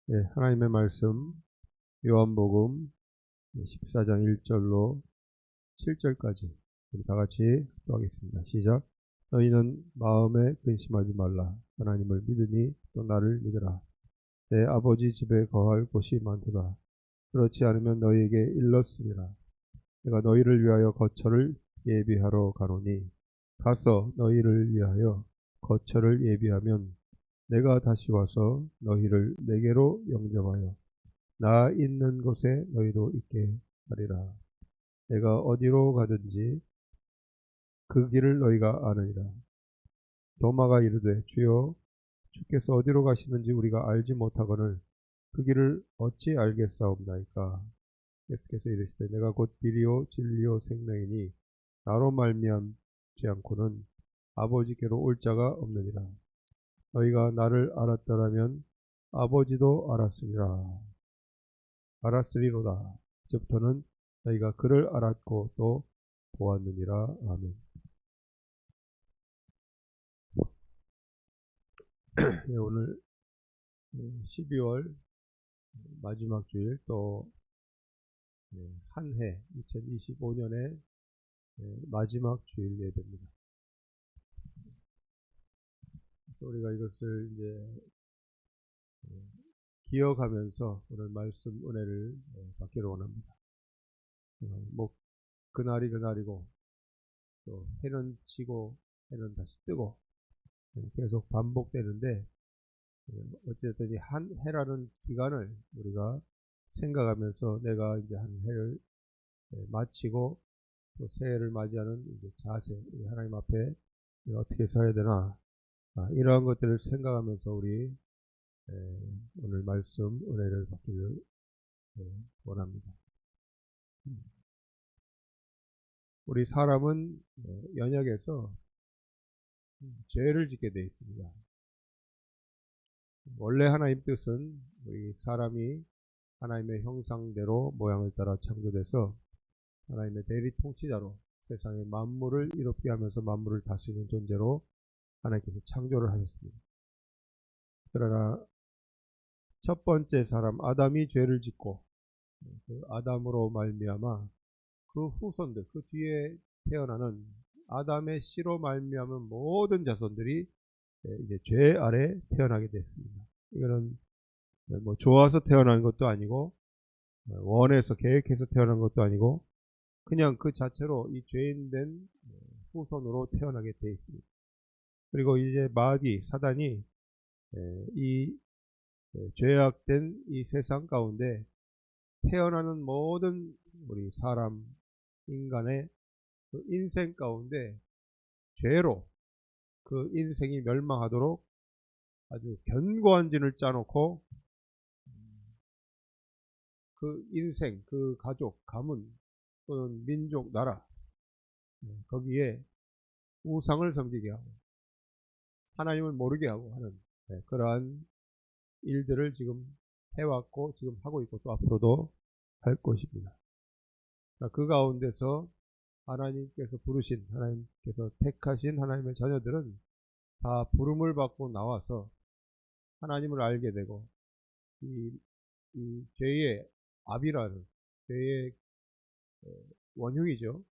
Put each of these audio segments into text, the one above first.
예, 하나님의 말씀 요한복음 14장 1절로 7절까지 우리 다 같이 기도하겠습니다. 시작. 너희는 마음에 근심하지 말라. 하나님을 믿으니 또 나를 믿으라. 내 아버지 집에 거할 곳이 많도다. 그렇지 않으면 너희에게 일렀으리라. 내가 너희를 위하여 거처를 예비하러 가노니 가서 너희를 위하여 거처를 예비하면 내가 다시 와서 너희를 내게로 영접하여 나 있는 곳에 너희도 있게 하리라. 내가 어디로 가든지 그 길을 너희가 아느니라. 도마가 이르되 주여 주께서 어디로 가시는지 우리가 알지 못하거늘 그 길을 어찌 알겠사옵나이까. 예수께서 이르시되 내가 곧 길이요 진리요 생명이니 나로 말미암지 않고는 아버지께로 올 자가 없느니라. 너희가 나를 알았더라면 아버지도 알았으리로다. 이제부터는 너희가 그를 알았고 또 보았느니라. 아멘. 네, 오늘 12월 마지막 주일 또 한 해 2025년의 마지막 주일 예배입니다. 그래서 우리가 이것을 이제 기억하면서 오늘 말씀 은혜를 받기를 원합니다. 뭐 그날이 그날이고 또 해는 지고 해는 다시 뜨고 계속 반복되는데 어쨌든 이 한 해라는 기간을 우리가 생각하면서 내가 이제 한 해를 마치고 또 새해를 맞이하는 이제 자세, 하나님 앞에 어떻게 서야 되나 이러한 것들을 생각하면서 우리 오늘 말씀 은혜를 받기를 원합니다. 우리 사람은 연약해서 죄를 짓게 되어 있습니다. 원래 하나님 뜻은 우리 사람이 하나님의 형상대로 모양을 따라 창조돼서 하나님의 대리 통치자로 세상의 만물을 이롭게 하면서 만물을 다스리는 존재로 하나님께서 창조를 하셨습니다. 그러나 첫 번째 사람 아담이 죄를 짓고 그 아담으로 말미암아 그 후손들 그 뒤에 태어나는 아담의 씨로 말미암은 모든 자손들이 이제 죄 아래 태어나게 됐습니다. 이거는 뭐 좋아서 태어난 것도 아니고 원해서 계획해서 태어난 것도 아니고 그냥 그 자체로 이 죄인된 후손으로 태어나게 되어 있습니다. 그리고 이제 마귀 사단이 이 죄악된 이 세상 가운데 태어나는 모든 우리 사람 인간의 그 인생 가운데 죄로 그 인생이 멸망하도록 아주 견고한 진을 짜놓고 그 인생, 그 가족, 가문 또는 민족, 나라 거기에 우상을 섬기게 하고 하나님을 모르게 하고 하는 그러한 일들을 지금 해왔고 지금 하고 있고 또 앞으로도 할 것입니다. 그 가운데서 하나님께서 부르신 하나님께서 택하신 하나님의 자녀들은 다 부름을 받고 나와서 하나님을 알게 되고 이 죄의 압이라는 죄의 원흉이죠.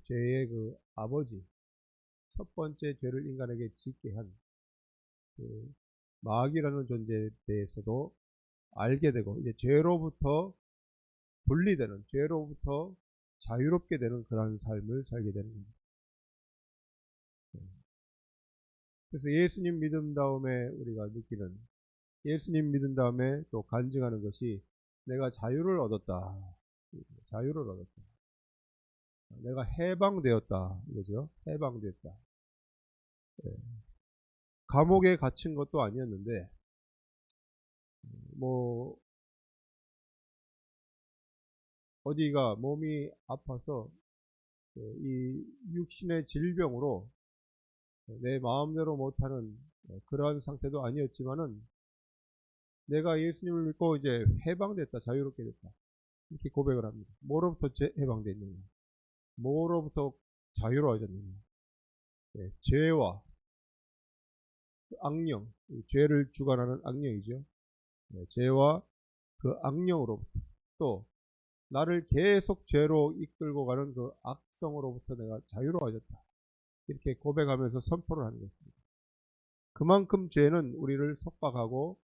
죄의 그 아버지 첫 번째 죄를 인간에게 짓게 한 그 마귀라는 존재에 대해서도 알게 되고 이제 죄로부터 분리되는 죄로부터 자유롭게 되는 그런 삶을 살게 되는 겁니다. 그래서 예수님 믿음 다음에 우리가 느끼는 예수님 믿은 다음에 또 간증하는 것이 내가 자유를 얻었다. 자유를 얻었다. 내가 해방되었다. 이거죠. 해방됐다. 감옥에 갇힌 것도 아니었는데 뭐 어디가 몸이 아파서 이 육신의 질병으로 내 마음대로 못하는 그러한 상태도 아니었지만은 내가 예수님을 믿고 이제 해방됐다, 자유롭게 됐다 이렇게 고백을 합니다. 뭐로부터 해방됐느냐? 뭐로부터 자유로워졌느냐? 죄와 악령, 죄를 주관하는 악령이죠. 죄와 그 악령으로부터, 또 나를 계속 죄로 이끌고 가는 그 악성으로부터 내가 자유로워졌다. 이렇게 고백하면서 선포를 하는 것입니다. 그만큼 죄는 우리를 속박하고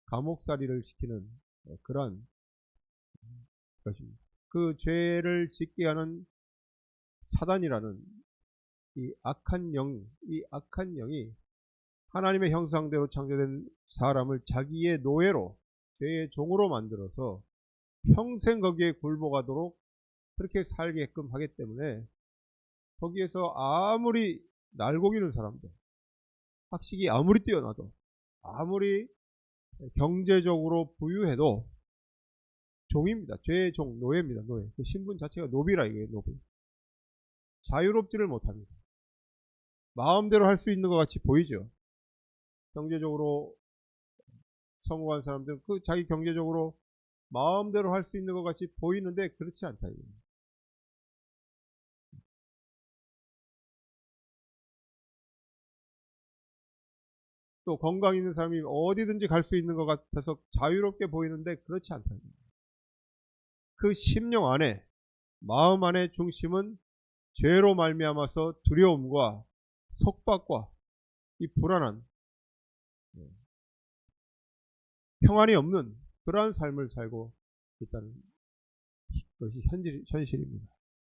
감옥살이를 시키는 그러한 것입니다. 그 죄를 짓게 하는 사단이라는 이 악한 영이 하나님의 형상대로 창조된 사람을 자기의 노예로, 죄의 종으로 만들어서 평생 거기에 굴복하도록 그렇게 살게끔 하기 때문에, 거기에서 아무리 날고기는 사람들, 학식이 아무리 뛰어나도, 아무리 경제적으로 부유해도 종입니다. 죄의 종, 노예입니다. 노예. 그 신분 자체가 노비라 이거예요. 노비. 자유롭지를 못합니다. 마음대로 할 수 있는 것 같이 보이죠. 경제적으로 성공한 사람들은 그 자기 경제적으로 마음대로 할 수 있는 것 같이 보이는데 그렇지 않다. 또 건강 있는 사람이 어디든지 갈 수 있는 것 같아서 자유롭게 보이는데 그렇지 않다. 그 심령 안에, 마음 안의 중심은 죄로 말미암아서 두려움과 속박과 이 불안한, 평안이 없는 그러한 삶을 살고 있다는 것이 현실입니다.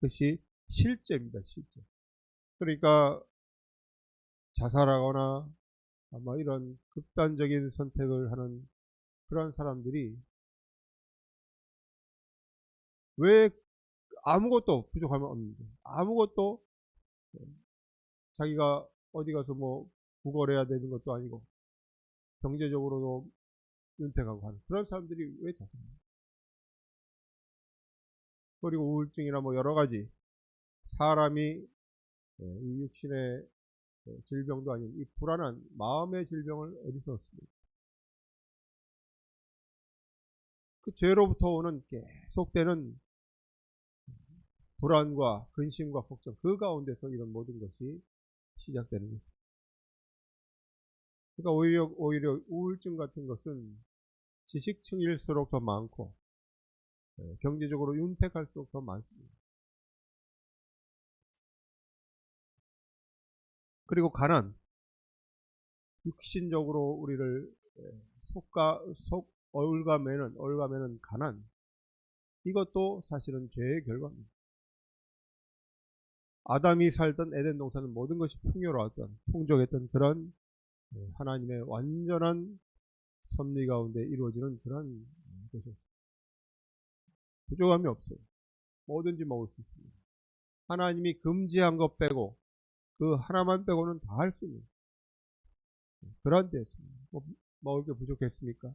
그것이 실제입니다. 실제. 그러니까 자살하거나 아마 이런 극단적인 선택을 하는 그런 사람들이 왜 아무것도 부족하면 없는데, 아무것도 자기가 어디 가서 뭐 구걸해야 되는 것도 아니고 경제적으로도 윤택하고 하는 그런 사람들이 왜 자살합니까? 그리고 우울증이나 뭐 여러 가지 사람이 이 육신의 질병도 아닌 이 불안한 마음의 질병을 어디서 얻습니까? 그 죄로부터 오는 계속되는 불안과 근심과 걱정, 그 가운데서 이런 모든 것이 시작되는 거죠. 그러니까 오히려 우울증 같은 것은 지식층일수록 더 많고 경제적으로 윤택할수록 더 많습니다. 그리고 가난, 육신적으로 우리를 올가매는 가난, 이것도 사실은 죄의 결과입니다. 아담이 살던 에덴 동산은 모든 것이 풍요로웠던, 풍족했던 그런 하나님의 완전한 섭리 가운데 이루어지는 그런 것이었습니다. 부족함이 없어요. 뭐든지 먹을 수 있습니다. 하나님이 금지한 것 빼고 그 하나만 빼고는 다 할 수 있는 그런 때였습니다. 먹을 게 부족했습니까?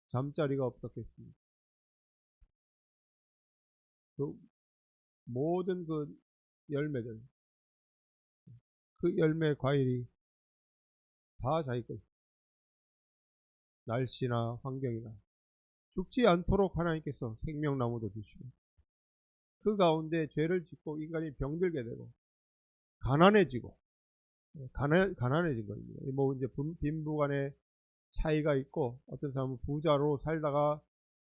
잠자리가 없었겠습니까? 그 모든 그 열매들, 그 열매 과일이 다 자기 것. 날씨나 환경이나 죽지 않도록 하나님께서 생명나무도 주시고, 그 가운데 죄를 짓고 인간이 병들게 되고 가난해지고, 가난해진 겁니다. 뭐 이제 빈부 간의 차이가 있고, 어떤 사람은 부자로 살다가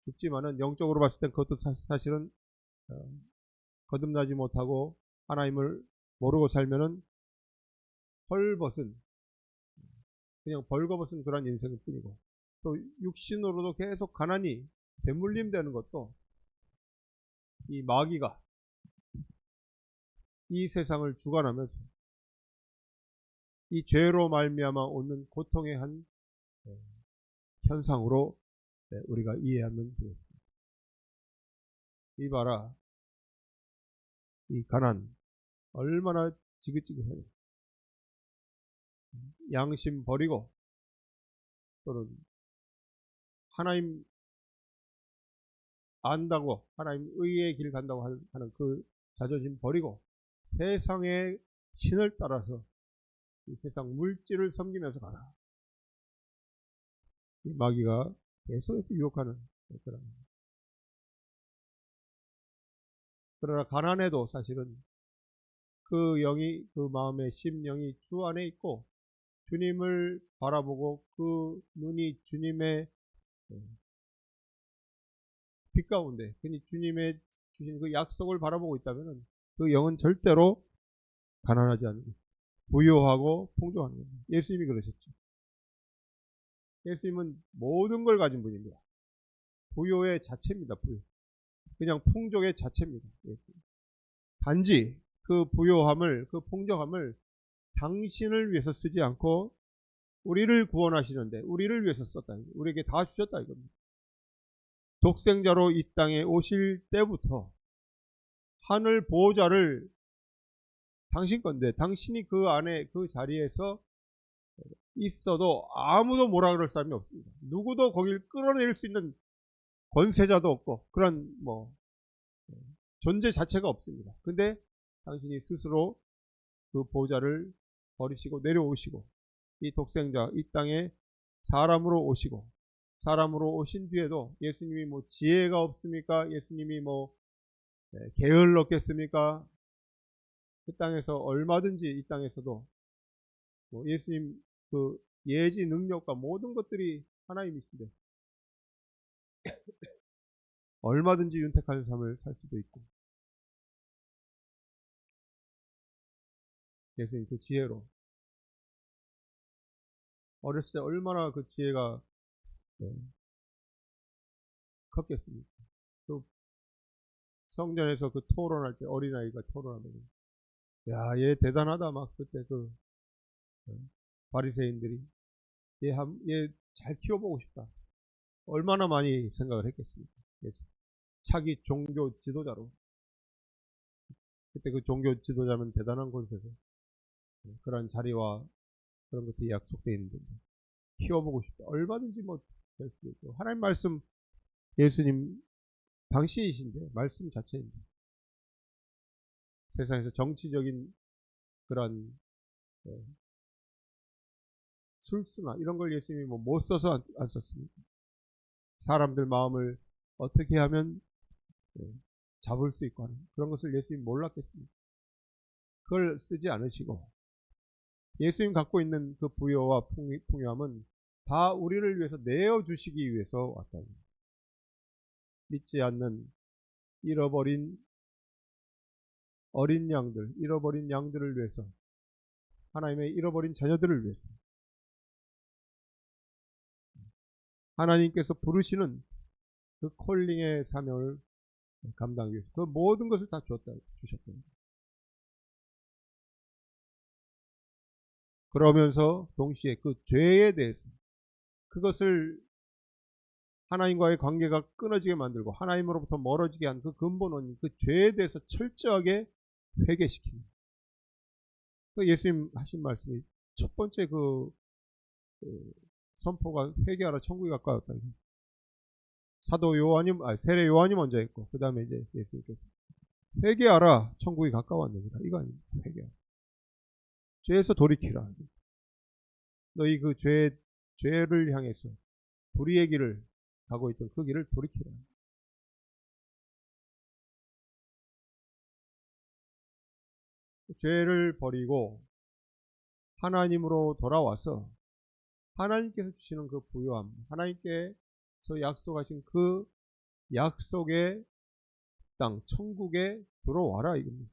죽지만은 영적으로 봤을 땐 그것도 사실은 거듭나지 못하고 하나님을 모르고 살면은 헐벗은, 그냥 벌거벗은 그런 인생일 뿐이고, 또 육신으로도 계속 가난이 대물림되는 것도 이 마귀가 이 세상을 주관하면서 이 죄로 말미암아 오는 고통의 한 현상으로 우리가 이해하면 되겠습니다. 이봐라, 이 가난 얼마나 지긋지긋해요. 양심 버리고, 또는 하나님 안다고 하나님 의의 길 간다고 하는 그 자존심 버리고 세상의 신을 따라서 이 세상 물질을 섬기면서 가라. 이 마귀가 계속해서 유혹하는 그런. 그러나 가난해도 사실은 그 영이, 그 마음의 심령이 주 안에 있고 주님을 바라보고 그 눈이 주님의 빛 가운데 그니 주님의 주신 그 약속을 바라보고 있다면 그 영은 절대로 가난하지 않는 거예요. 부유하고 풍족한 겁니다. 예수님이 그러셨죠. 예수님은 모든 걸 가진 분입니다. 부요의 자체입니다. 부요. 그냥 풍족의 자체입니다. 단지 그 부요함을, 그 풍족함을 당신을 위해서 쓰지 않고 우리를 구원하시는데 우리를 위해서 썼다. 우리에게 다 주셨다 이겁니다. 독생자로 이 땅에 오실 때부터 하늘 보호자를 당신 건데 당신이 그 안에 그 자리에서 있어도 아무도 뭐라 그럴 사람이 없습니다. 누구도 거길 끌어낼 수 있는 권세자도 없고 그런 존재 자체가 없습니다. 근데 당신이 스스로 그 보호자를 버리시고 내려오시고 이 독생자 이 땅에 사람으로 오시고 사람으로 오신 뒤에도 예수님이 뭐 지혜가 없습니까? 예수님이 게을렀겠습니까? 그 땅에서 얼마든지 이 땅에서도 예수님 그 예지 능력과 모든 것들이 하나님이신데 얼마든지 윤택한 삶을 살 수도 있고 예수님 그 지혜로 어렸을 때 얼마나 그 지혜가 컸겠습니까? 또 성전에서 그 토론할 때 어린아이가 토론하면 야, 얘 대단하다 막 그때 그 바리새인들이 얘 잘 키워보고 싶다. 얼마나 많이 생각을 했겠습니까? 차기 종교 지도자로 그때 그 종교 지도자는 대단한 곳에서 그런 자리와 그런 것들이 약속되어 있는데 키워보고 싶다. 얼마든지 될 수도 있고 하나님 말씀 예수님 당신이신데 말씀 자체인데 세상에서 정치적인 그런 술수나 이런 걸 예수님이 못 써서 안 썼습니다. 사람들 마음을 어떻게 하면 잡을 수 있고 하는 그런 것을 예수님 몰랐겠습니까? 그걸 쓰지 않으시고 예수님 갖고 있는 그 부여와 풍요함은 다 우리를 위해서 내어주시기 위해서 왔다. 믿지 않는 잃어버린 어린 양들, 잃어버린 양들을 위해서 하나님의 잃어버린 자녀들을 위해서 하나님께서 부르시는 그 콜링의 사명을 감당하기 위해서 그 모든 것을 다 주셨다. 그러면서 동시에 그 죄에 대해서 그것을 하나님과의 관계가 끊어지게 만들고 하나님으로부터 멀어지게 한 그 근본 원인, 그 죄에 대해서 철저하게 회개시킵니다. 그 예수님 하신 말씀이 첫 번째 그 선포가 회개하라 천국이 가까웠다. 사도 요한이 세례 요한이 먼저 했고 그 다음에 이제 예수님께서 회개하라 천국이 가까웠느니라. 이거 아닙니다. 회개하라. 죄에서 돌이키라. 너희 그 죄를 향해서 불의의 길을 가고 있던 그 길을 돌이키라. 죄를 버리고 하나님으로 돌아와서 하나님께서 주시는 그 부요함, 하나님께서 약속하신 그 약속의 땅, 천국에 들어와라 이겁니다.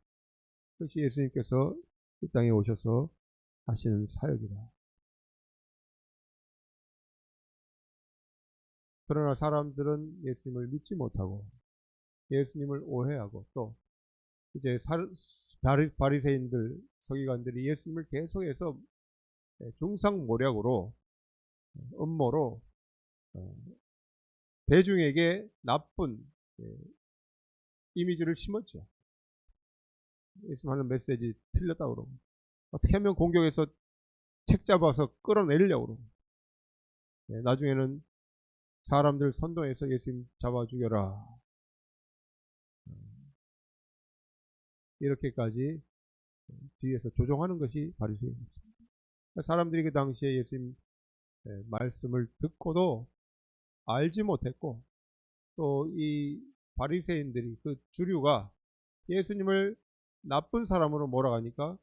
그것이 예수님께서 이 땅에 오셔서 하시는 사역이다. 그러나 사람들은 예수님을 믿지 못하고 예수님을 오해하고 또 이제 바리새인들, 서기관들이 예수님을 계속해서 중상모략으로 음모로 대중에게 나쁜 이미지를 심었죠. 예수님 하는 메시지 틀렸다고 그러고 어떻게 하면 공격해서 책 잡아서 끌어내리려고 그러고 나중에는 사람들 선동해서 예수님 잡아 죽여라 이렇게까지 뒤에서 조종하는 것이 바리새인입니다. 사람들이 그 당시에 예수님 말씀을 듣고도 알지 못했고 또 이 바리새인들이 그 주류가 예수님을 나쁜 사람으로 몰아가니까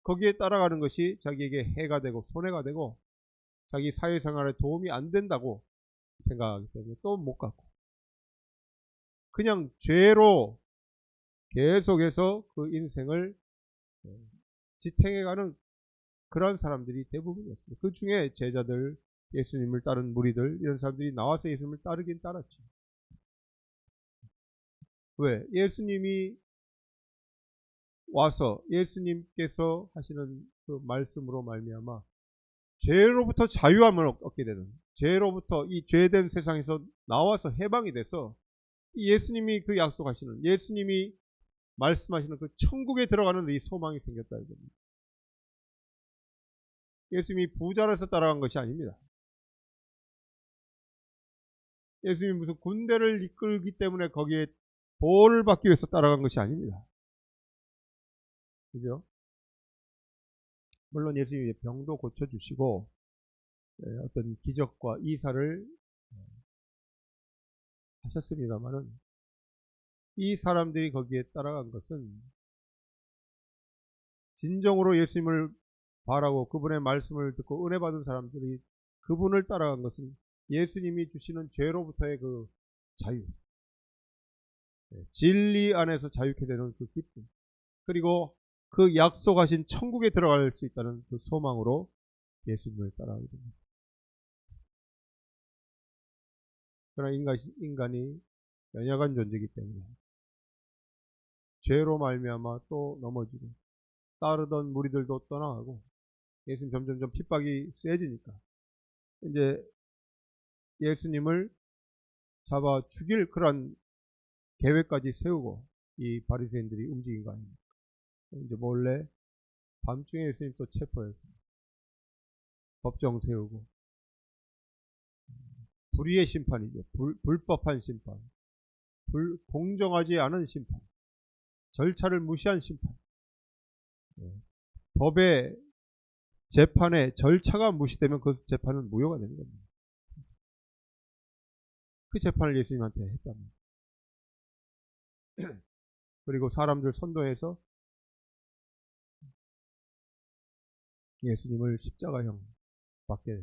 거기에 따라가는 것이 자기에게 해가 되고 손해가 되고 자기 사회생활에 도움이 안 된다고 생각하기 때문에 또 못 갖고 그냥 죄로 계속해서 그 인생을 지탱해가는 그런 사람들이 대부분이었습니다. 그 중에 제자들, 예수님을 따른 무리들 이런 사람들이 나와서 예수님을 따르긴 따랐죠. 왜? 예수님이 와서 예수님께서 하시는 그 말씀으로 말미암아 죄로부터 자유함을 얻게 되는, 죄로부터 이 죄된 세상에서 나와서 해방이 돼서 예수님이 그 약속하시는, 예수님이 말씀하시는 그 천국에 들어가는 이 소망이 생겼다 이겁니다. 예수님이 부자라서 따라간 것이 아닙니다. 예수님이 무슨 군대를 이끌기 때문에 거기에 보호를 받기 위해서 따라간 것이 아닙니다. 그죠? 물론 예수님이 병도 고쳐주시고 어떤 기적과 이사를 하셨습니다만은 이 사람들이 거기에 따라간 것은 진정으로 예수님을 바라고 그분의 말씀을 듣고 은혜 받은 사람들이 그분을 따라간 것은 예수님이 주시는 죄로부터의 그 자유, 진리 안에서 자유케 되는 그 기쁨, 그리고 그 약속하신 천국에 들어갈 수 있다는 그 소망으로 예수님을 따라가게 됩니다. 그러나 인간이 연약한 존재이기 때문에 죄로 말미암아 또 넘어지고 따르던 무리들도 떠나가고 예수님 점점점 핍박이 세지니까 이제 예수님을 잡아 죽일 그런 계획까지 세우고 이 바리새인들이 움직인 거 아닙니까? 이제 몰래 밤중에 예수님 또 체포해서 법정 세우고 불의의 심판이죠. 불법한 심판, 공정하지 않은 심판, 절차를 무시한 심판, 법의 재판의 절차가 무시되면 그 재판은 무효가 되는 겁니다. 그 재판을 예수님한테 했답니다. 그리고 사람들 선동해서 예수님을 십자가형 밖에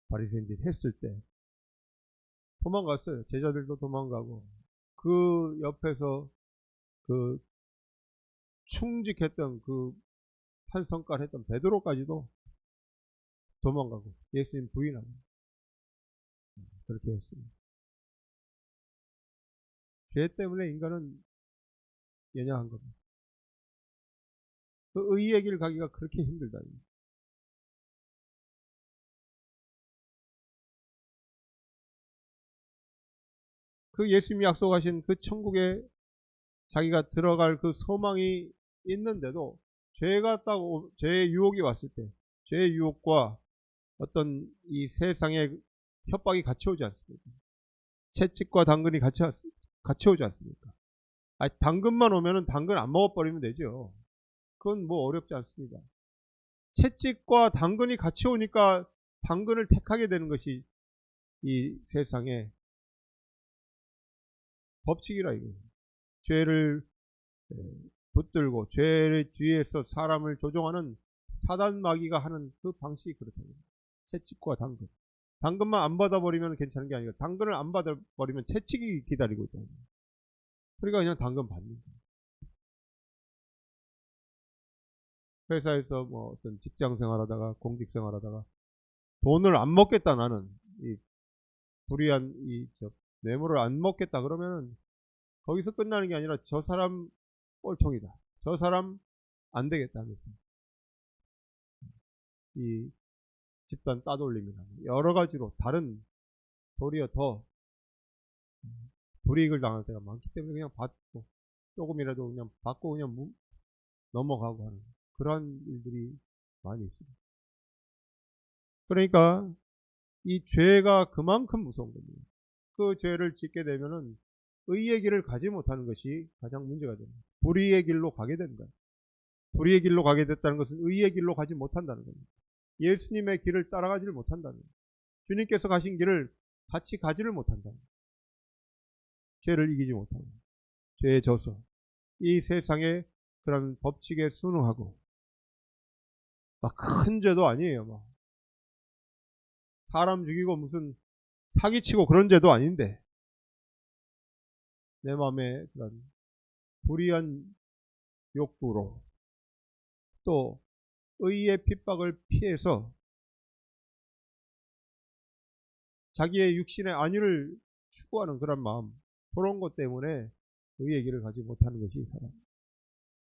바리새인들이 했을 때 도망갔어요. 제자들도 도망가고 그 옆에서 그 충직했던 그 판성깔 했던 베드로까지도 도망가고 예수님 부인하고 그렇게 했습니다. 죄 때문에 인간은 연약한 겁니다. 그 의의 길 가기가 그렇게 힘들다. 그 예수님이 약속하신 그 천국에 자기가 들어갈 그 소망이 있는데도 죄의 유혹이 왔을 때 죄의 유혹과 어떤 이 세상의 협박이 같이 오지 않습니까? 채찍과 당근이 같이 오지 않습니까? 아니, 당근만 오면은 당근 안 먹어버리면 되죠. 그건 뭐 어렵지 않습니다. 채찍과 당근이 같이 오니까 당근을 택하게 되는 것이 이 세상의 법칙이라 이거예요. 죄를 붙들고 죄를 뒤에서 사람을 조종하는 사단 마귀가 하는 그 방식이 그렇다고요. 채찍과 당근. 당근만 안 받아버리면 괜찮은 게 아니라 당근을 안 받아버리면 채찍이 기다리고 있다는 거예요. 그러니까 그냥 당근 받는 거예요. 회사에서 뭐 어떤 직장 생활하다가 공직 생활하다가 돈을 안 먹겠다 나는 이 불이한 뇌물을 안 먹겠다 그러면은 거기서 끝나는 게 아니라 저 사람 꼴통이다. 저 사람 안 되겠다 하면서 이 집단 따돌림이나 여러 가지로 다른 도리어 더 불이익을 당할 때가 많기 때문에 그냥 받고 조금이라도 그냥 받고 그냥 넘어가고 하는 그러한 일들이 많이 있습니다. 그러니까 이 죄가 그만큼 무서운 겁니다. 그 죄를 짓게 되면은 의의 길을 가지 못하는 것이 가장 문제가 됩니다. 불의의 길로 가게 된다. 불의의 길로 가게 됐다는 것은 의의 길로 가지 못한다는 겁니다. 예수님의 길을 따라가지를 못한다는 겁니다. 주님께서 가신 길을 같이 가지를 못한다는 겁니다. 죄를 이기지 못하고 죄에 져서 이 세상의 그런 법칙에 순응하고 막 큰 죄도 아니에요. 막 사람 죽이고 무슨 사기치고 그런 죄도 아닌데 내 마음에 그런 불의한 욕구로 또 의의 핍박을 피해서 자기의 육신의 안위를 추구하는 그런 마음, 그런 것 때문에 의의 길을 가지 못하는 것이 이 사람.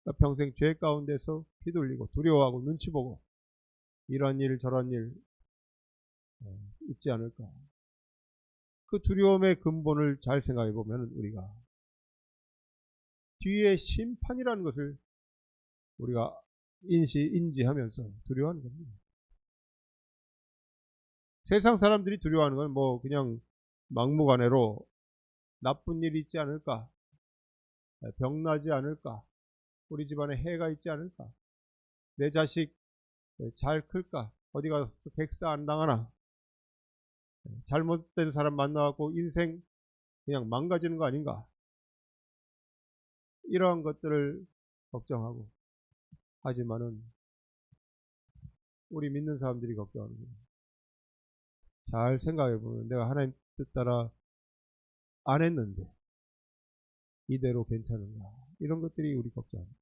그러니까 평생 죄 가운데서 휘둘리고 두려워하고 눈치 보고 이런 일 저런 일 있지 않을까. 그 두려움의 근본을 잘 생각해 보면 우리가 뒤에 심판이라는 것을 우리가 인지하면서 두려워하는 겁니다. 세상 사람들이 두려워하는 건 뭐 그냥 막무가내로 나쁜 일이 있지 않을까, 병나지 않을까, 우리 집안에 해가 있지 않을까, 내 자식 잘 클까, 어디 가서 백사 안 당하나, 잘못된 사람 만나갖고 인생 그냥 망가지는 거 아닌가, 이러한 것들을 걱정하고, 하지만은 우리 믿는 사람들이 걱정하는 거예요. 잘 생각해 보면 내가 하나님 뜻 따라 안 했는데 이대로 괜찮은가, 이런 것들이 우리 걱정합니다.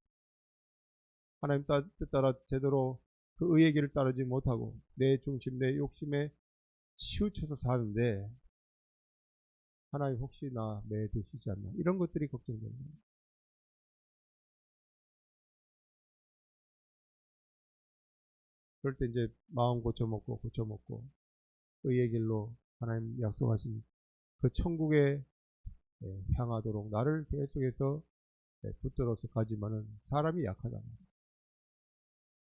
하나님 뜻 따라 제대로 그 의의 길을 따르지 못하고 내 중심, 내 욕심에 치우쳐서 사는데 하나님 혹시 나 매드시지 않나, 이런 것들이 걱정됩니다. 그럴 때 이제 마음 고쳐먹고 의의 길로 하나님 약속하신 그 천국에 향하도록 나를 계속해서 붙들어서 가지만은 사람이 약하잖아요.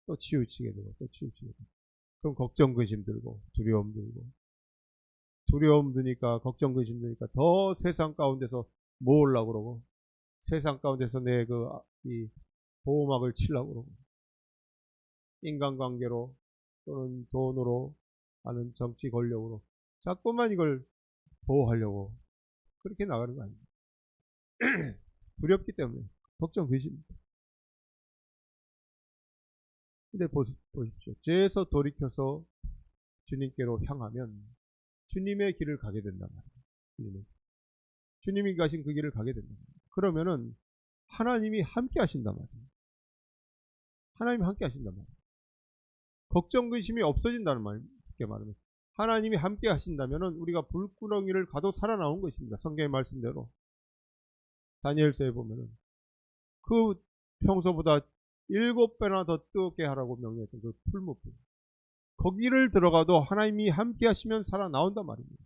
또 치우치게 되고 그럼 걱정 근심 들고 두려움 들고, 두려움 드니까 걱정 근심 드니까 더 세상 가운데서 모으려고 그러고, 세상 가운데서 내 이 보호막을 치려고 그러고, 인간관계로 또는 돈으로 하는 정치 권력으로 자꾸만 이걸 보호하려고 그렇게 나가는 거 아닙니까? 두렵기 때문에 걱정 근심. 근데 보십시오. 죄에서 돌이켜서 주님께로 향하면 주님의 길을 가게 된단 말이에요. 주님이 가신 그 길을 가게 된단 말이에요. 그러면은 하나님이 함께 하신단 말이에요. 하나님이 함께 하신단 말이에요. 걱정 근심이 없어진다는 말이에요. 쉽게 말하면 하나님이 함께 하신다면은 우리가 불구덩이를 가도 살아나온 것입니다. 성경의 말씀대로. 다니엘서에 보면은 그 평소보다 7배나 더 뜨겁게 하라고 명령했던 그 풀무불, 거기를 들어가도 하나님이 함께 하시면 살아나온단 말입니다.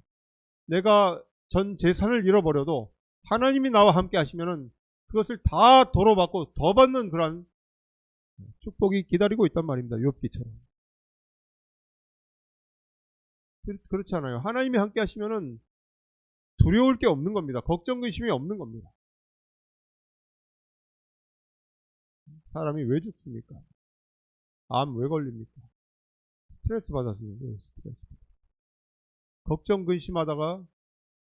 내가 전 재산을 잃어버려도 하나님이 나와 함께 하시면은 그것을 다 도로받고 더 받는 그런 축복이 기다리고 있단 말입니다. 욥기처럼. 그렇지 않아요. 하나님이 함께 하시면은 두려울 게 없는 겁니다. 걱정 근심이 없는 겁니다. 사람이 왜 죽습니까? 암 왜 걸립니까? 스트레스 받았어요. 스트레스. 걱정 근심하다가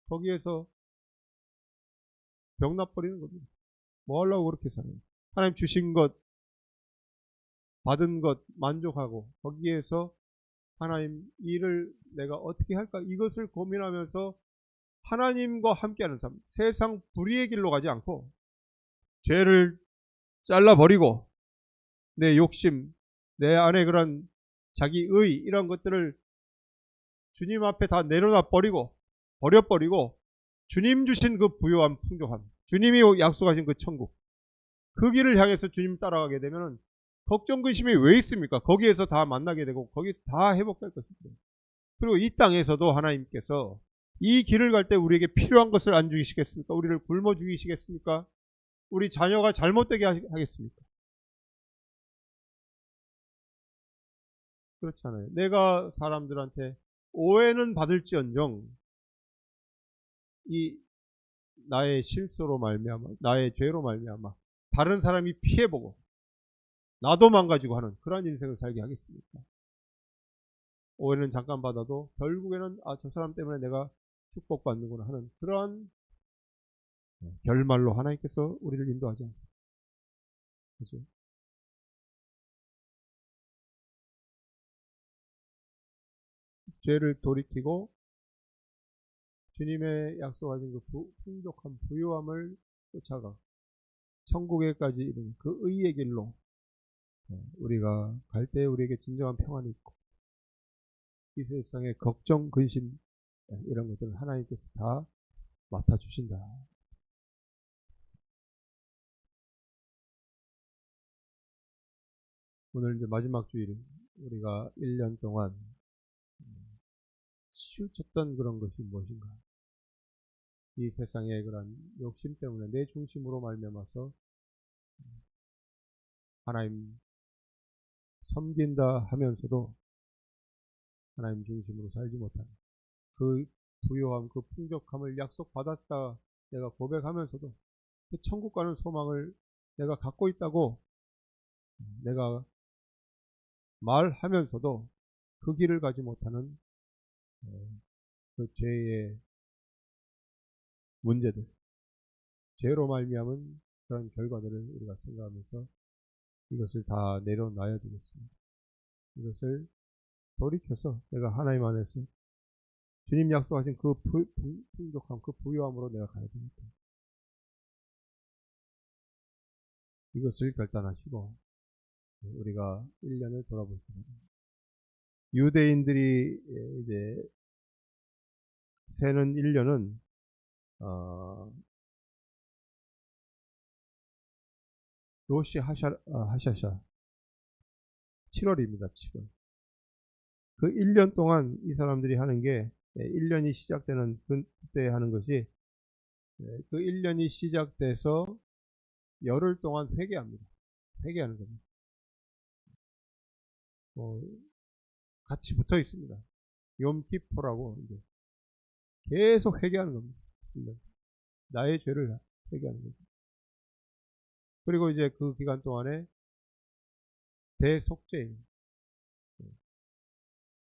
거기에서 병나버리는 겁니다. 뭐 하려고 그렇게 살아요? 하나님 주신 것, 받은 것 만족하고 거기에서 하나님 일을 내가 어떻게 할까, 이것을 고민하면서 하나님과 함께하는 삶, 세상 불의의 길로 가지 않고 죄를 잘라버리고 내 욕심, 내 안에 그런 자기의 이런 것들을 주님 앞에 다 내려놔 버려버리고 주님 주신 그 부요함, 풍족함, 주님이 약속하신 그 천국, 그 길을 향해서 주님 따라가게 되면 걱정 근심이 왜 있습니까? 거기에서 다 만나게 되고 거기 다 회복될 것입니다. 그리고 이 땅에서도 하나님께서 이 길을 갈 때 우리에게 필요한 것을 안 주시겠습니까? 우리를 굶어 죽이시겠습니까? 우리 자녀가 잘못되게 하겠습니까? 그렇잖아요. 내가 사람들한테 오해는 받을지언정 이 나의 실수로 말미암아, 나의 죄로 말미암아 다른 사람이 피해보고 나도 망가지고 하는 그러한 인생을 살게 하겠습니까? 오해는 잠깐 받아도 결국에는 저 사람 때문에 내가 축복받는구나 하는 그러한 결말로 하나님께서 우리를 인도하지 않습니다. 그죠? 죄를 돌이키고 주님의 약속하신 그 풍족한 부유함을 쫓아가 천국에까지 이르는 그 의의 길로 우리가 갈 때 우리에게 진정한 평안이 있고 이 세상의 걱정, 근심 이런 것들을 하나님께서 다 맡아주신다. 오늘 이제 마지막 주일 우리가 1년 동안 치우쳤던 그런 것이 무엇인가? 이 세상의 그런 욕심 때문에 내 중심으로 말미암아서 하나님 섬긴다 하면서도 하나님 중심으로 살지 못하는 그 부요함, 그 풍족함을 약속받았다 내가 고백하면서도 그 천국 가는 소망을 내가 갖고 있다고 내가 말하면서도 그 길을 가지 못하는 그 죄의 문제들, 죄로 말미암은 그런 결과들을 우리가 생각하면서 이것을 다 내려놔야 되겠습니다. 이것을 돌이켜서 내가 하나님 안에서 주님 약속하신 그 풍족함, 그 부유함으로 내가 가야 되겠다. 이것을 결단하시고 우리가 1년을 돌아볼 수 있습니다. 유대인들이 이제 세는 1년은 로시 하샤샤 7월입니다. 7월. 그 1년 동안 이 사람들이 하는 게 1년이 시작되는 그때 하는 것이 그 1년이 시작돼서 열흘 동안 회개합니다. 회개하는 겁니다. 같이 붙어 있습니다. 욤키포라고 이제 계속 회개하는 겁니다. 1년. 나의 죄를 회개하는 거죠. 그리고 이제 그 기간 동안에 대속죄일,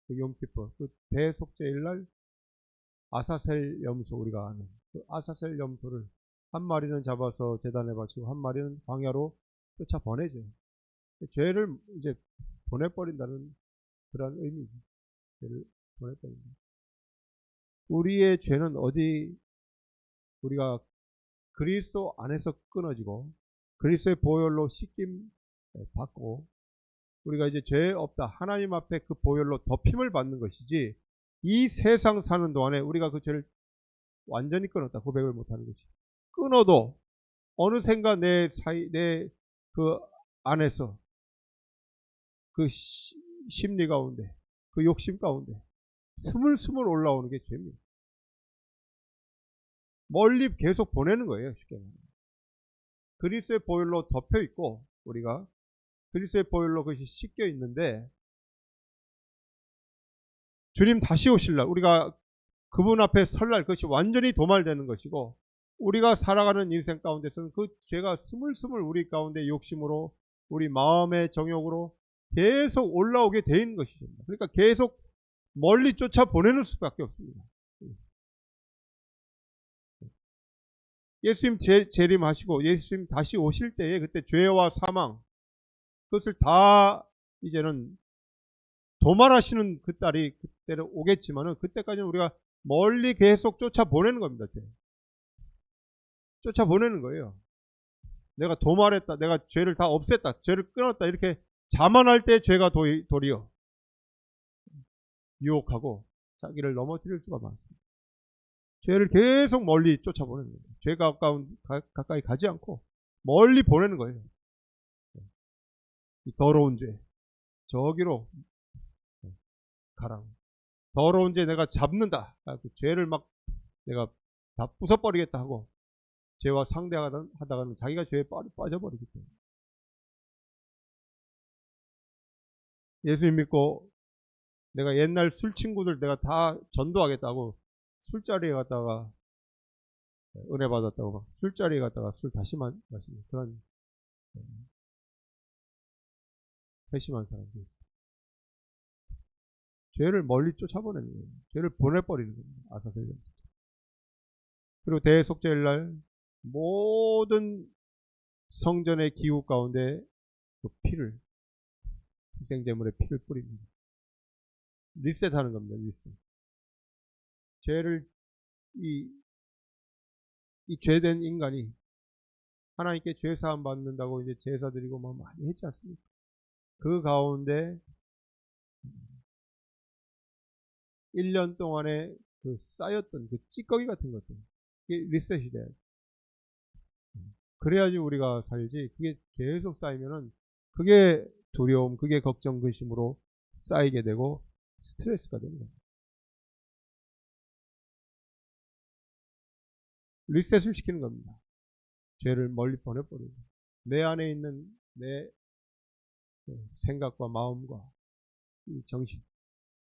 그 욤키포, 그 대속죄일 날 아사셀 염소 우리가 아는 그 아사셀 염소를 한 마리는 잡아서 제단에 바치고 한 마리는 광야로 쫓아 보내죠. 죄를 이제 보내버린다는 그런 의미죠. 죄를 보내버린다. 우리의 죄는 어디 우리가 그리스도 안에서 끊어지고 그리스도의 보혈로 씻김 받고 우리가 이제 죄 없다 하나님 앞에 그 보혈로 덮임을 받는 것이지 이 세상 사는 동안에 우리가 그 죄를 완전히 끊었다 고백을 못하는 것이 끊어도 어느샌가 내 그 안에서 그 심리 가운데 그 욕심 가운데 스물스물 올라오는 게 죄입니다. 멀리 계속 보내는 거예요. 쉽게 말하면. 그리스도의 보혈로 덮여 있고 우리가 그리스도의 보혈로 그것이 씻겨 있는데 주님 다시 오실 날 우리가 그분 앞에 설 날 그것이 완전히 도말되는 것이고 우리가 살아가는 인생 가운데서는 그 죄가 스물스물 우리 가운데 욕심으로 우리 마음의 정욕으로 계속 올라오게 돼 있는 것이죠. 그러니까 계속 멀리 쫓아보내는 수밖에 없습니다. 예수님 재림하시고 예수님 다시 오실 때에 그때 죄와 사망 그것을 다 이제는 도말하시는 그 딸이 그때로 오겠지만은 그때까지는 우리가 멀리 계속 쫓아보내는 겁니다. 쫓아보내는 거예요. 내가 도말했다. 내가 죄를 다 없앴다. 죄를 끊었다. 이렇게 자만할 때 죄가 도리어 유혹하고 자기를 넘어뜨릴 수가 많습니다. 죄를 계속 멀리 쫓아보내는 거예요. 죄가 가까이 가지 않고 멀리 보내는 거예요. 이 더러운 죄 저기로 가라. 더러운 죄 내가 잡는다. 그 죄를 막 내가 다 부숴버리겠다 하고 죄와 상대하다가는 자기가 죄에 빠져버리기 때문에 예수님 믿고 내가 옛날 술 친구들 내가 다 전도하겠다고 술자리에 갔다가 은혜 받았다고 막 술자리에 갔다가 술 다시 마시는 그런 회심한 사람들이 있어요. 죄를 멀리 쫓아보내는 거예요. 죄를 보내버리는 겁니다. 아사셀 염소. 그리고 대속죄일날 모든 성전의 기후 가운데 그 피를 희생제물의 피를 뿌립니다. 리셋하는 겁니다. 리셋. 죄를 이 죄된 인간이 하나님께 죄 사함 받는다고 이제 제사 드리고 뭐 많이 했지 않습니까? 그 가운데 1년 동안에 그 쌓였던 그 찌꺼기 같은 것들, 이게 리셋이 돼야 돼. 그래야지 우리가 살지. 그게 계속 쌓이면은 그게 두려움, 그게 걱정, 근심으로 쌓이게 되고 스트레스가 되는 거예요. 리셋을 시키는 겁니다. 죄를 멀리 보내버리고 내 안에 있는 내 생각과 마음과 이 정신,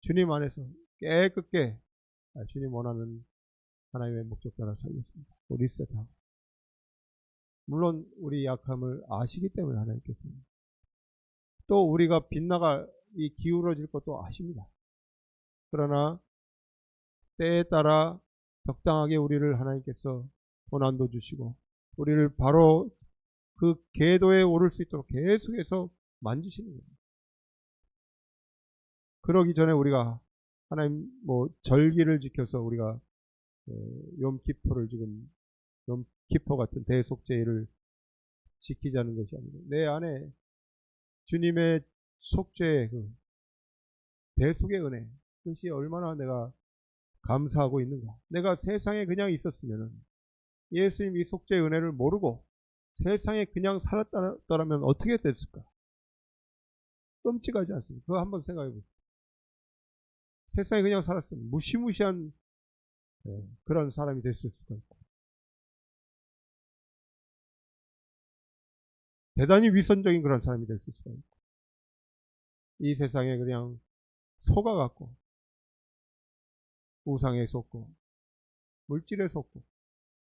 주님 안에서 깨끗게 주님 원하는 하나님의 목적 따라 살겠습니다. 리셋하고. 물론 우리 약함을 아시기 때문에 하나님께서 또 우리가 빗나갈 이 기울어질 것도 아십니다. 그러나 때에 따라 적당하게 우리를 하나님께서 고난도 주시고 우리를 바로 그 궤도에 오를 수 있도록 계속해서 만지시는 거예요. 그러기 전에 우리가 하나님 절기를 지켜서 우리가 욤키포를 지금 욤키포 같은 대속죄를 지키자는 것이 아니고 내 안에 주님의 속죄의 그 대속의 은혜, 그것이 얼마나 내가 감사하고 있는가. 내가 세상에 그냥 있었으면 예수님 이 속죄의 은혜를 모르고 세상에 그냥 살았더라면 어떻게 됐을까? 끔찍하지 않습니까? 그거 한번 생각해 보세요. 세상에 그냥 살았으면 무시무시한 그런 사람이 됐을 수도 있고 대단히 위선적인 그런 사람이 됐을 수도 있고 이 세상에 그냥 속아갖고 우상에 속고 물질에 속고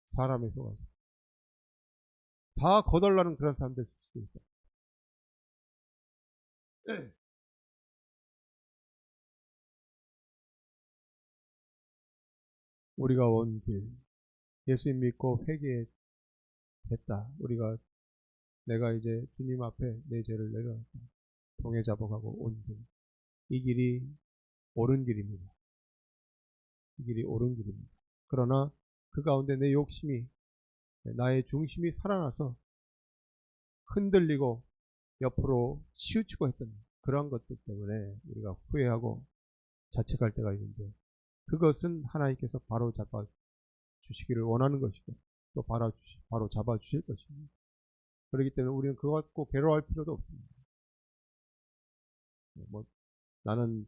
사람에 속아서 다 거덜나는 그런 사람 됐을 수도 있다. 우리가 온 길, 예수님 믿고 회개했다. 내가 이제 주님 앞에 내 죄를 내려놨다. 통해 잡아가고 온 길. 이 길이 옳은 길입니다. 이 길이 옳은 길입니다. 그러나 그 가운데 내 욕심이, 나의 중심이 살아나서 흔들리고 옆으로 치우치고 했던 그런 것들 때문에 우리가 후회하고 자책할 때가 있는데 그것은 하나님께서 바로 잡아 주시기를 원하는 것이고 또 바로 잡아 주실 것입니다. 그렇기 때문에 우리는 그거 갖고 괴로워할 필요도 없습니다. 나는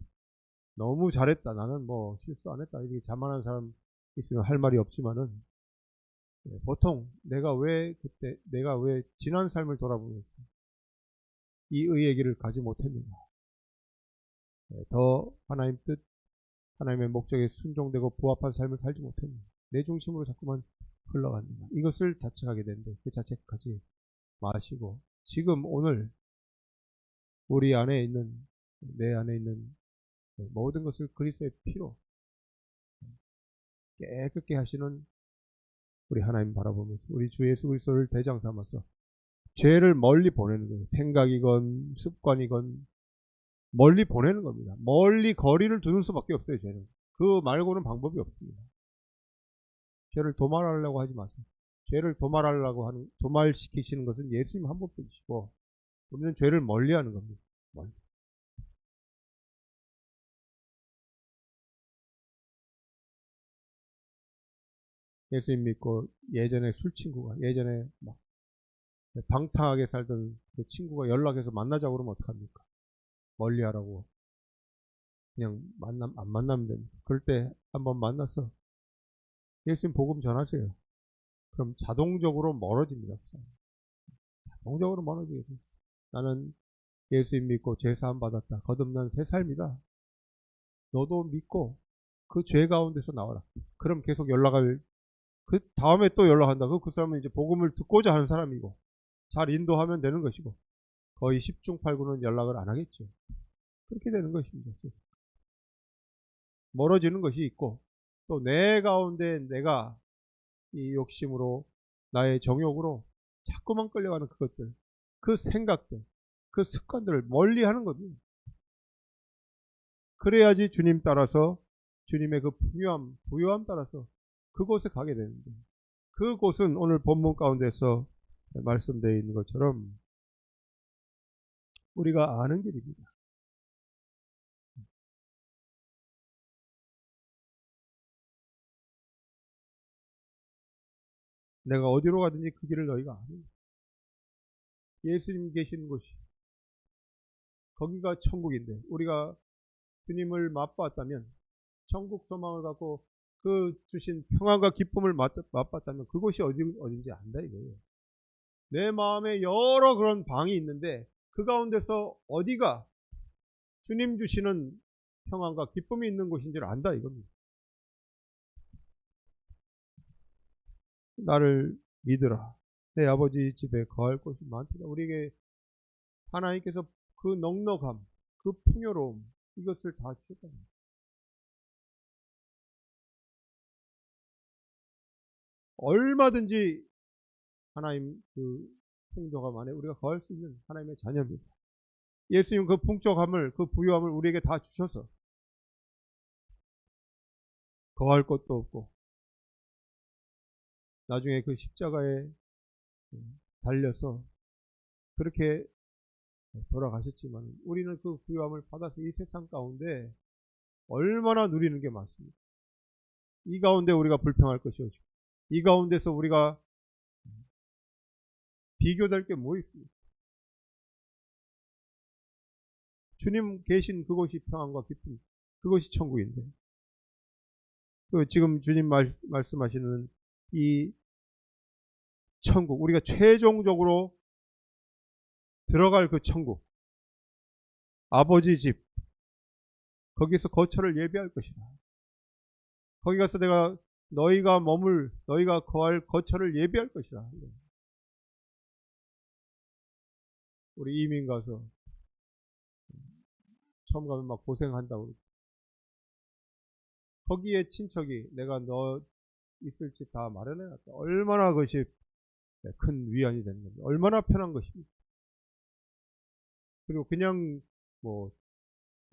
너무 잘했다. 나는 실수 안 했다. 이렇게 자만한 사람 있으면 할 말이 없지만은 보통 내가 왜 지난 삶을 돌아보면서 이 의의 길을 가지 못했는가. 더 하나님 뜻, 하나님의 목적에 순종되고 부합한 삶을 살지 못했는가. 내 중심으로 자꾸만 흘러갔는가. 이것을 자책하게 되는데 그 자책하지 마시고 지금 오늘 우리 안에 있는 내 안에 있는 모든 것을 그리스도의 피로 깨끗게 하시는 우리 하나님 바라보면서 우리 주 예수 그리스도를 대장 삼아서 죄를 멀리 보내는 거예요. 생각이건 습관이건 멀리 보내는 겁니다. 멀리 거리를 두는 수밖에 없어요. 죄는. 그 말고는 방법이 없습니다. 죄를 도말하려고 하지 마세요. 죄를 도말시키시는 것은 예수님 한 분뿐이시고 우리는 죄를 멀리하는 겁니다. 멀리. 예수님 믿고 예전에 예전에 막 방탕하게 살던 그 친구가 연락해서 만나자고 그러면 어떡합니까? 멀리하라고. 그냥 안 만나면 됩니다. 그럴 때 한번 만나서 예수님 복음 전하세요. 그럼 자동적으로 멀어집니다. 자동적으로 멀어지게 돼요. 나는 예수님 믿고 죄 사함 받았다. 거듭난 새 삶이다. 너도 믿고 그 죄 가운데서 나와라. 그럼 계속 그 다음에 또 연락한다. 그 사람은 이제 복음을 듣고자 하는 사람이고 잘 인도하면 되는 것이고 거의 10중 8구는 연락을 안 하겠죠. 그렇게 되는 것입니다. 멀어지는 것이 있고 또 내 가운데 내가 이 욕심으로 나의 정욕으로 자꾸만 끌려가는 그것들, 그 생각들, 그 습관들을 멀리하는 겁니다. 그래야지 주님 따라서 주님의 그 부요함 따라서 그곳에 가게 되는데, 그곳은 오늘 본문 가운데서 말씀되어 있는 것처럼 우리가 아는 길입니다. 내가 어디로 가든지 그 길을 너희가 아는, 예수님 계시는 곳이 거기가 천국인데, 우리가 주님을 맛봤다면, 천국 소망을 갖고 그 주신 평안과 기쁨을 맛봤다면 그곳이 어딘지 안다 이거예요. 내 마음에 여러 그런 방이 있는데 그 가운데서 어디가 주님 주시는 평안과 기쁨이 있는 곳인지를 안다 이겁니다. 나를 믿으라. 내 아버지 집에 거할 곳이 많도다. 우리에게 하나님께서 그 넉넉함, 그 풍요로움, 이것을 다 주셨다. 얼마든지 하나님 그 풍족함 안에 우리가 거할 수 있는 하나님의 자녀입니다. 예수님 그 풍족함을, 그 부유함을 우리에게 다 주셔서 거할 것도 없고, 나중에 그 십자가에 달려서 그렇게 돌아가셨지만 우리는 그 부유함을 받아서 이 세상 가운데 얼마나 누리는 게 많습니다. 이 가운데 우리가 불평할 것이 없고, 이 가운데서 우리가 비교될 게 뭐 있습니까? 주님 계신 그곳이 평안과 기쁨, 그것이 천국인데, 그 지금 주님 말씀하시는 이 천국, 우리가 최종적으로 들어갈 그 천국, 아버지 집, 거기서 거처를 예비할 것이다. 거기 가서 내가 너희가 거할 거처를 예비할 것이다. 우리 이민 가서 처음 가면 막 고생한다고. 거기에 친척이 내가 너 있을 집 다 마련해놨다. 얼마나 그것이 큰 위안이 되는 겁니다. 얼마나 편한 것입니다. 그리고 그냥 뭐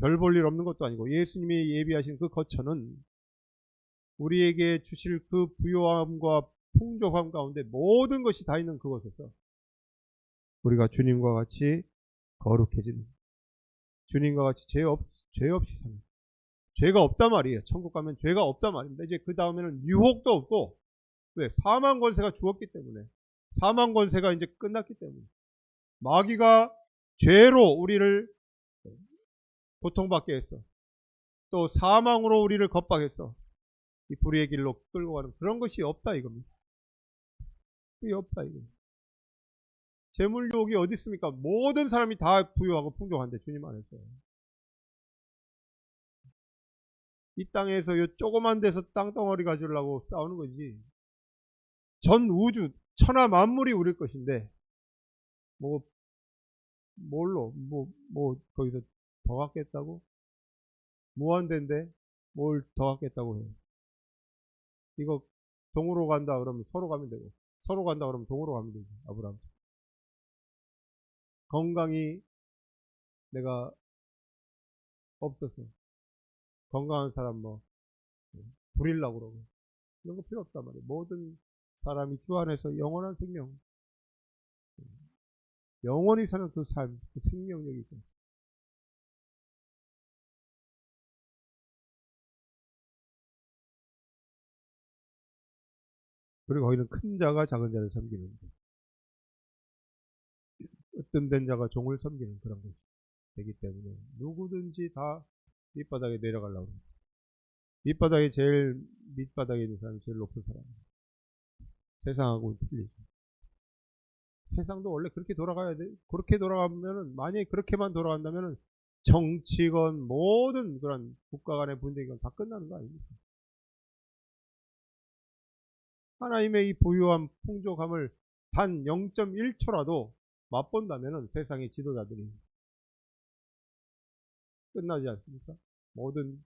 별 볼 일 없는 것도 아니고 예수님이 예비하신 그 거처는 우리에게 주실 그 부요함과 풍족함 가운데 모든 것이 다 있는 그곳에서 우리가 주님과 같이 거룩해지는, 주님과 같이 죄 없이 사는, 죄가 없단 말이에요. 천국 가면 죄가 없단 말입니다. 이제 그 다음에는 유혹도 없고, 왜? 사망 권세가 죽었기 때문에, 사망 권세가 이제 끝났기 때문에, 마귀가 죄로 우리를 고통받게 했어. 또 사망으로 우리를 겁박했어. 이 불의의 길로 끌고 가는 그런 것이 없다 이겁니다. 그게 없다 이겁니다. 재물 유혹이 어디 있습니까? 모든 사람이 다 부유하고 풍족한데 주님 안에서. 이 땅에서 요 조그만 데서 땅덩어리 가지려고 싸우는 거지. 전 우주 천하 만물이 우릴 것인데 뭐 뭘로 뭐 거기서 더 갖겠다고? 무한대인데 뭘 더 갖겠다고 해. 이거 동으로 간다 그러면 서로 가면 되고, 서로 간다 그러면 동으로 가면 되지. 아브라함. 건강이 내가 없었어. 건강한 사람 뭐 부리려고 그러고 이런 거 필요 없단 말이에요. 모든 사람이 주 안에서 영원한 생명, 영원히 사는 그 삶, 그 생명력이 있잖아요. 그리고 거기는 큰 자가 작은 자를 섬기는, 으뜸된 자가 종을 섬기는 그런 것이 되기 때문에 누구든지 다 밑바닥에 내려가려고 합니다. 밑바닥에 제일 밑바닥에 있는 사람이 제일 높은 사람입니다. 세상하고는 틀리죠. 세상도 원래 그렇게 돌아가야 돼. 그렇게 돌아가면은, 만약에 그렇게만 돌아간다면은 정치건 모든 그런 국가 간의 분쟁이건 다 끝나는 거 아닙니까? 하나님의 이 부유함, 풍족함을 단 0.1초라도 맛본다면은 세상의 지도자들이 끝나지 않습니까? 모든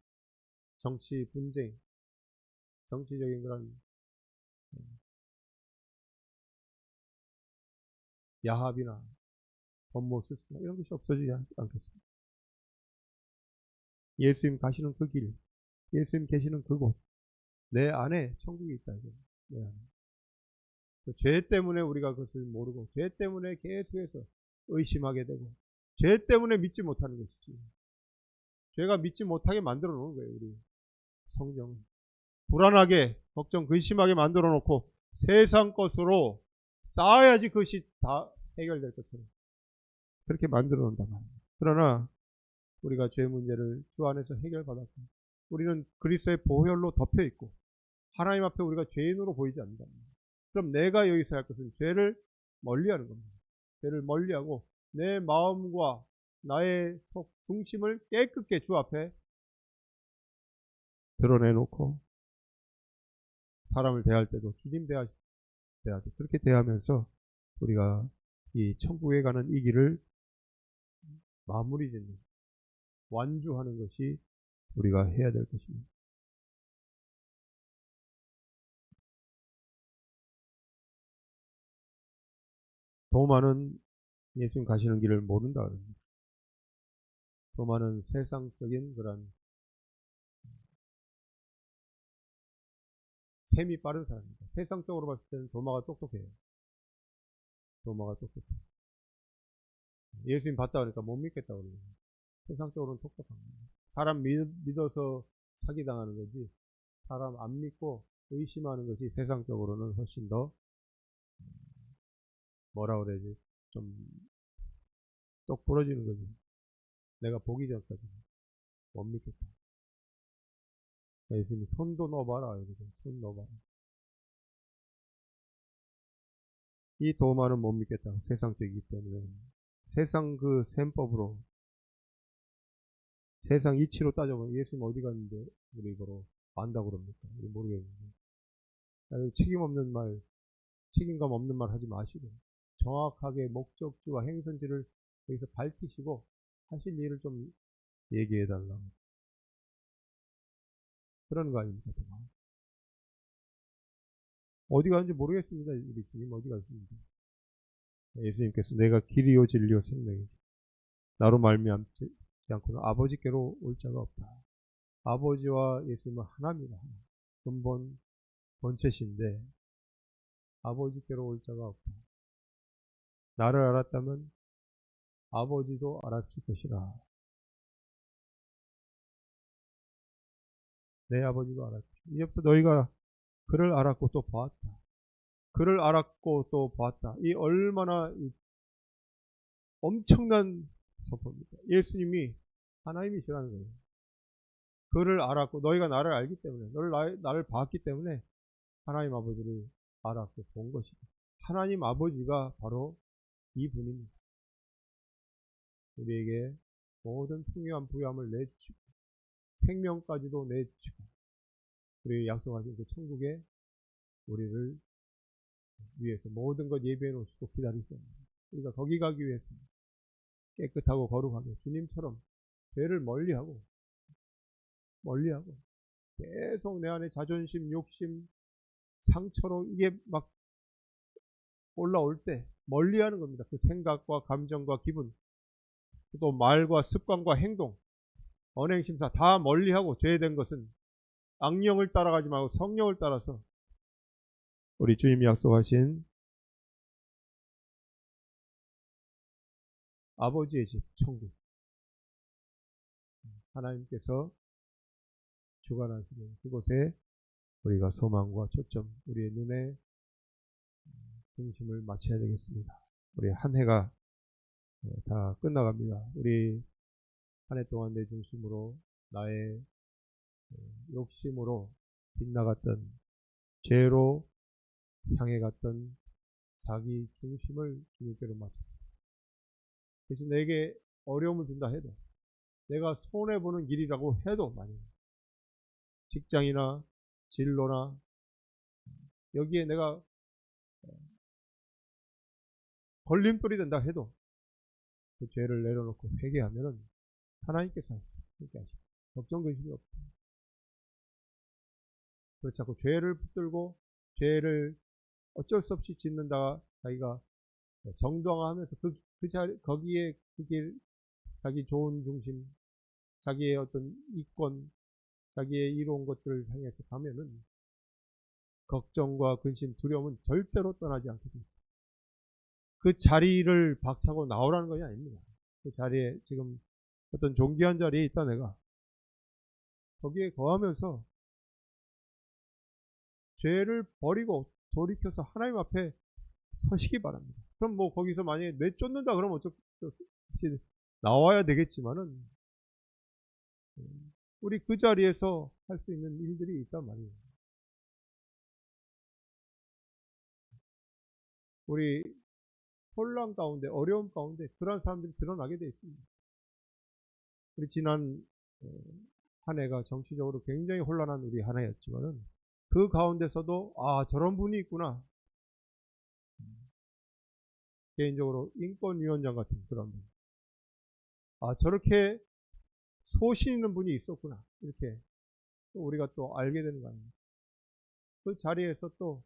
정치 분쟁, 정치적인 그런 야합이나 법무 실수 이런 것이 없어지지 않겠습니까? 예수님 가시는 그 길, 예수님 계시는 그곳, 내 안에 천국이 있다. 내 안에. 죄 때문에 우리가 그것을 모르고, 죄 때문에 계속해서 의심하게 되고, 죄 때문에 믿지 못하는 것이지. 죄가 믿지 못하게 만들어 놓은 거예요, 우리 성경은. 불안하게, 걱정, 근심하게 만들어 놓고 세상 것으로 쌓아야지 그것이 다 해결될 것처럼 그렇게 만들어 놓는단 말이에요. 그러나 우리가 죄 문제를 주 안에서 해결받았고, 우리는 그리스도의 보혈로 덮여 있고, 하나님 앞에 우리가 죄인으로 보이지 않는다. 그럼 내가 여기서 할 것은 죄를 멀리하는 겁니다. 죄를 멀리하고 내 마음과 나의 속 중심을 깨끗게 주 앞에 드러내놓고, 사람을 대할 때도 주님 대하되 그렇게 대하면서 우리가 이 천국에 가는 이 길을 마무리 짓는, 완주하는 것이 우리가 해야 될 것입니다. 도마는 예수님 가시는 길을 모른다 그럽니다. 도마는 세상적인 그런 셈이 빠른 사람입니다. 세상적으로 봤을 때는 도마가 똑똑해요. 도마가 똑똑해요. 예수님 봤다 그러니까 못 믿겠다 그러거든요. 세상적으로는 똑똑합니다. 사람 믿어서 사기당하는 거지, 사람 안 믿고 의심하는 것이 세상적으로는 훨씬 더 뭐라 그래야지, 좀 똑 부러지는 거지. 내가 보기 전까지 못 믿겠다. 예수님이 손도 넣어봐라 이러죠. 손 넣어봐라. 이 도마는 못 믿겠다. 세상적이기 때문에. 세상 그 셈법으로, 세상 이치로 따져보면 예수님 어디 갔는데 우리 보러 안다고 그럽니까? 모르겠는데. 책임 없는 말, 책임감 없는 말 하지 마시고, 정확하게 목적지와 행선지를 여기서 밝히시고 하실 일을 좀 얘기해 달라. 그런 거 아닙니까? 어디 가는지 모르겠습니다. 우리 주님 어디 가십니까? 예수님께서 내가 길이요 진리요 생명이지, 나로 말미암지 않고는 아버지께로 올 자가 없다. 아버지와 예수님은 하나입니다. 근본 본체신데 아버지께로 올 자가 없다. 나를 알았다면 아버지도 알았을 것이라. 내 아버지도 알았다. 이제부터 너희가 그를 알았고 또 보았다. 그를 알았고 또 보았다. 이 얼마나 엄청난 선포입니다. 예수님이 하나님이시라는 거예요. 그를 알았고, 너희가 나를 알기 때문에, 나를 봤기 때문에 하나님 아버지를 알았고 본 것이다. 하나님 아버지가 바로 이분입니다. 우리에게 모든 풍요한 부유함을 내주고 생명까지도 내주고 우리에게 약속하신 그 천국에 우리를 위해서 모든 것 예비해 놓으시고 기다리십니다. 우리가 거기 가기 위해서는 깨끗하고 거룩하게 주님처럼 죄를 멀리하고 계속 내 안에 자존심, 욕심, 상처로 이게 막 올라올 때 멀리하는 겁니다. 그 생각과 감정과 기분, 또 말과 습관과 행동, 언행심사 다 멀리하고, 죄된 것은 악령을 따라가지 말고 성령을 따라서 우리 주님이 약속하신 아버지의 집, 천국, 하나님께서 주관하시는 그곳에 우리가 소망과 초점, 우리의 눈에 중심을 맞춰야 되겠습니다. 우리 한 해가 다 끝나갑니다. 우리 한 해 동안 내 중심으로, 나의 욕심으로 빗나갔던, 죄로 향해 갔던 자기 중심을 주님께로 맞춰. 그래서 내게 어려움을 준다 해도, 내가 손해보는 길이라고 해도, 만약에 직장이나 진로나 여기에 내가 걸림돌이 된다 해도 그 죄를 내려놓고 회개하면은 하나님께서 함께 하시고 걱정 근심이 없다. 그렇지 않고 죄를 붙들고 죄를 어쩔 수 없이 짓는다, 자기가 정당화하면서 거기에 그 길, 자기 좋은 중심, 자기의 어떤 이권, 자기의 이로운 것들을 향해서 가면은 걱정과 근심, 두려움은 절대로 떠나지 않게 됩니다. 그 자리를 박차고 나오라는 것이 아닙니다. 그 자리에 지금 어떤 존귀한 자리에 있다 내가 거기에 거하면서 죄를 버리고 돌이켜서 하나님 앞에 서시기 바랍니다. 그럼 뭐 거기서 만약에 내쫓는다 그러면 어차피 나와야 되겠지만은 우리 그 자리에서 할 수 있는 일들이 있단 말이에요. 우리 혼란 가운데, 어려움 가운데 그러한 사람들이 드러나게 되어 있습니다. 우리 지난 한 해가 정치적으로 굉장히 혼란한 우리 한 해였지만은 그 가운데서도 저런 분이 있구나. 개인적으로 인권위원장 같은 그런 분. 저렇게 소신 있는 분이 있었구나. 이렇게 또 우리가 또 알게 되는 거 아닙니까? 그 자리에서 또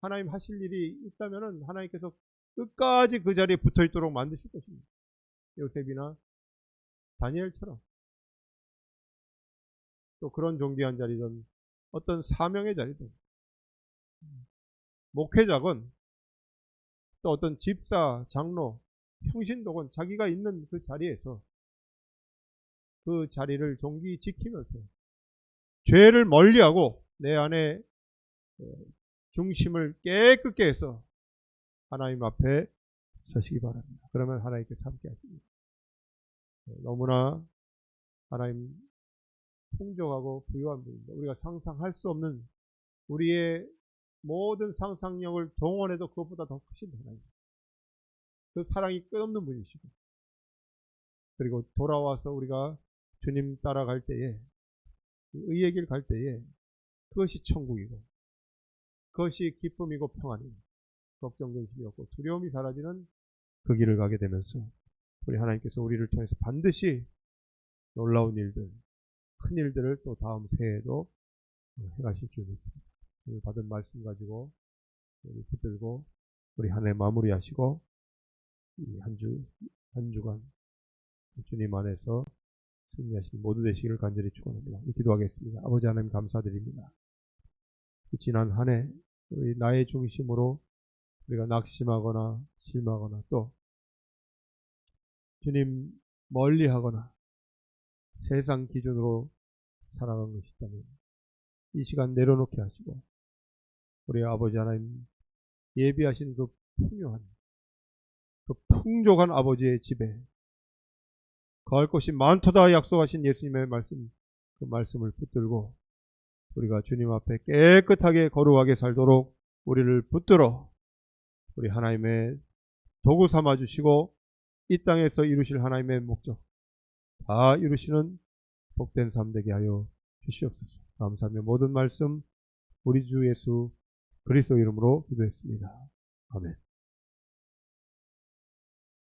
하나님 하실 일이 있다면은 하나님께서 끝까지 그 자리에 붙어 있도록 만드실 것입니다. 요셉이나 다니엘처럼 또 그런 존귀한 자리든 어떤 사명의 자리든 목회자건 또 어떤 집사, 장로, 평신도건 자기가 있는 그 자리에서 그 자리를 존귀히 지키면서 죄를 멀리하고 내 안에 중심을 깨끗게 해서 하나님 앞에 서시기 바랍니다. 그러면 하나님께서 함께 하십니다. 너무나 하나님 풍족하고 부유한 분입니다. 우리가 상상할 수 없는 우리의 모든 상상력을 동원해도 그것보다 더 크신 하나님. 그 사랑이 끝없는 분이시고 그리고 돌아와서 우리가 주님 따라갈 때에 의의 길 갈 때에 그것이 천국이고 그것이 기쁨이고 평안이고 걱정 근심이 없고 두려움이 사라지는 그 길을 가게 되면서 우리 하나님께서 우리를 통해서 반드시 놀라운 일들, 큰 일들을 또 다음 새해에도 해가실 줄 믿습니다. 오늘 받은 말씀 가지고 우리 붙들고 우리 한 해 마무리하시고 이 한 주간 주님 안에서 승리하시는 모두 되시기를 간절히 축원합니다. 기도하겠습니다. 아버지 하나님 감사드립니다. 지난 한 해 우리 나의 중심으로 우리가 낙심하거나 실망하거나 또 주님 멀리하거나 세상 기준으로 살아간 것이 있다면 이 시간 내려놓게 하시고 우리 아버지 하나님 예비하신 그 풍요한 그 풍족한 아버지의 집에 거할 것이 많도다 약속하신 예수님의 말씀 그 말씀을 붙들고 우리가 주님 앞에 깨끗하게 거룩하게 살도록 우리를 붙들어 우리 하나님의 도구 삼아 주시고 이 땅에서 이루실 하나님의 목적 다 이루시는 복된 삶 되게 하여 주시옵소서. 감사하며 모든 말씀 우리 주 예수 그리스도 이름으로 기도했습니다. 아멘.